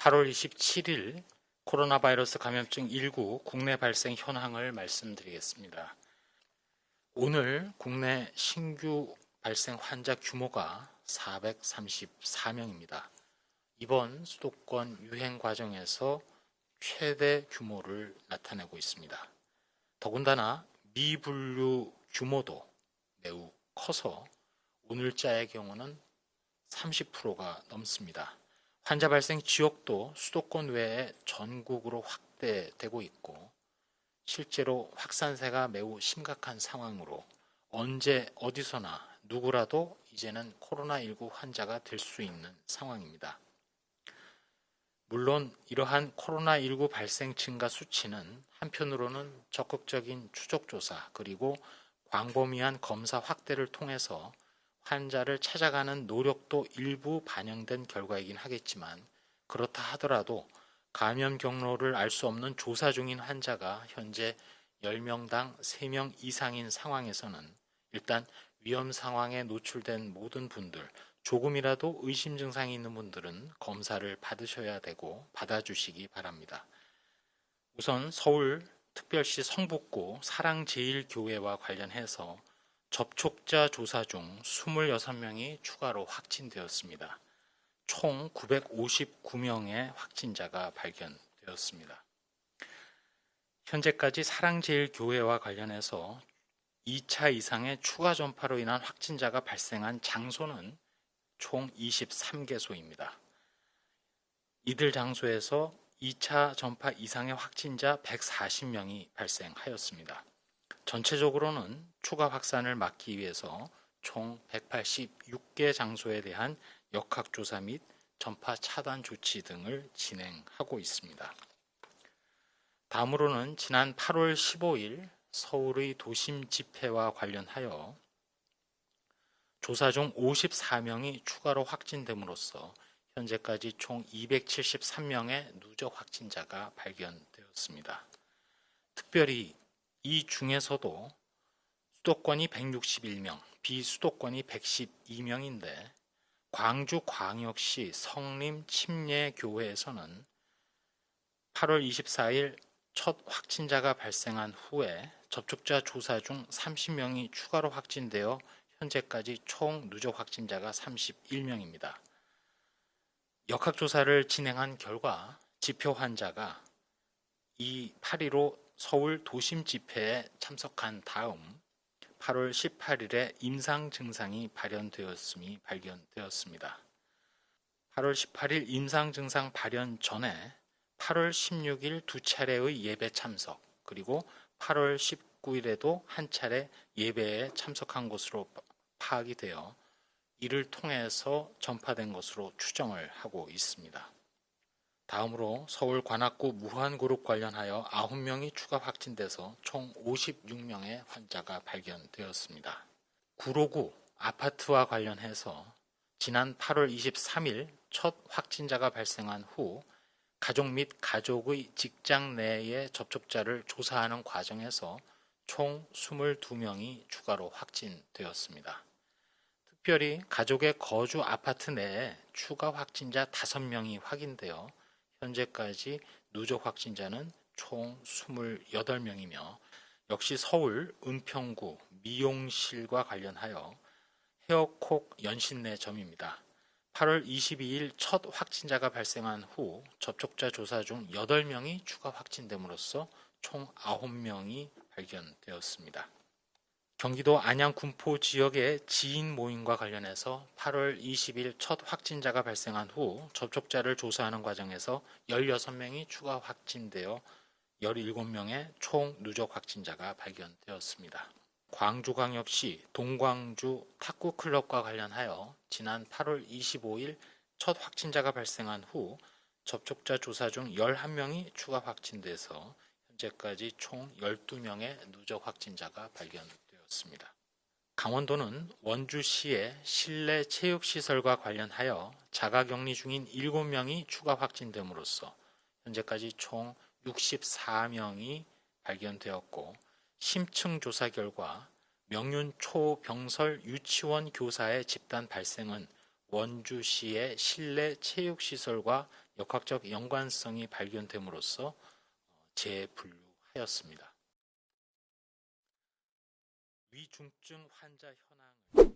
8월 27일 코로나 바이러스 감염증 19 국내 발생 현황을 말씀드리겠습니다. 오늘 국내 신규 발생 환자 규모가 434명입니다. 이번 수도권 유행 과정에서 최대 규모를 나타내고 있습니다. 더군다나 미분류 규모도 매우 커서 오늘자의 경우는 30%가 넘습니다. 환자 발생 지역도 수도권 외에 전국으로 확대되고 있고 실제로 확산세가 매우 심각한 상황으로 언제 어디서나 누구라도 이제는 코로나19 환자가 될 수 있는 상황입니다. 물론 이러한 코로나19 발생 증가 수치는 한편으로는 적극적인 추적조사 그리고 광범위한 검사 확대를 통해서 환자를 찾아가는 노력도 일부 반영된 결과이긴 하겠지만 그렇다 하더라도 감염 경로를 알 수 없는 조사 중인 환자가 현재 10명당 3명 이상인 상황에서는 일단 위험 상황에 노출된 모든 분들, 조금이라도 의심 증상이 있는 분들은 검사를 받으셔야 되고 받아주시기 바랍니다. 우선 서울 특별시 성북구 사랑제일교회와 관련해서 접촉자 조사 중 26명이 추가로 확진되었습니다. 총 959명의 확진자가 발견되었습니다. 현재까지 사랑제일교회와 관련해서 2차 이상의 추가 전파로 인한 확진자가 발생한 장소는 총 23개소입니다. 이들 장소에서 2차 전파 이상의 확진자 140명이 발생하였습니다. 전체적으로는 추가 확산을 막기 위해서 총 186개 장소에 대한 역학조사 및 전파 차단 조치 등을 진행하고 있습니다. 다음으로는 지난 8월 15일 서울의 도심 집회와 관련하여 조사 중 54명이 추가로 확진됨으로써 현재까지 총 273명의 누적 확진자가 발견되었습니다. 특별히 이 중에서도 수도권이 161명, 비수도권이 112명인데 광주광역시 성림침례교회에서는 8월 24일 첫 확진자가 발생한 후에 접촉자 조사 중 30명이 추가로 확진되어 현재까지 총 누적 확진자가 31명입니다. 역학조사를 진행한 결과 지표 환자가 이 8.15 서울 도심 집회에 참석한 다음 8월 18일에 임상 증상이 발현되었음이 발견되었습니다. 8월 18일 임상 증상 발현 전에 8월 16일 두 차례의 예배 참석 그리고 8월 19일에도 한 차례 예배에 참석한 것으로 파악이 되어 이를 통해서 전파된 것으로 추정을 하고 있습니다. 다음으로 서울 관악구 무한그룹 관련하여 9명이 추가 확진돼서 총 56명의 환자가 발견되었습니다. 구로구 아파트와 관련해서 지난 8월 23일 첫 확진자가 발생한 후 가족 및 가족의 직장 내의 접촉자를 조사하는 과정에서 총 22명이 추가로 확진되었습니다. 특별히 가족의 거주 아파트 내에 추가 확진자 5명이 확인되어 현재까지 누적 확진자는 총 28명이며 역시 서울 은평구 미용실과 관련하여 헤어콕 연신내점입니다. 8월 22일 첫 확진자가 발생한 후 접촉자 조사 중 8명이 추가 확진됨으로써 총 9명이 발견되었습니다. 경기도 안양 군포 지역의 지인 모임과 관련해서 8월 20일 첫 확진자가 발생한 후 접촉자를 조사하는 과정에서 16명이 추가 확진되어 17명의 총 누적 확진자가 발견되었습니다. 광주광역시 동광주 탁구클럽과 관련하여 지난 8월 25일 첫 확진자가 발생한 후 접촉자 조사 중 11명이 추가 확진돼서 현재까지 총 12명의 누적 확진자가 발견되었습니다. 강원도는 원주시의 실내 체육시설과 관련하여 자가격리 중인 7명이 추가 확진됨으로써 현재까지 총 64명이 발견되었고 심층 조사 결과 명륜 초병설 유치원 교사의 집단 발생은 원주시의 실내 체육시설과 역학적 연관성이 발견됨으로써 재분류하였습니다. 위중증 환자 현황을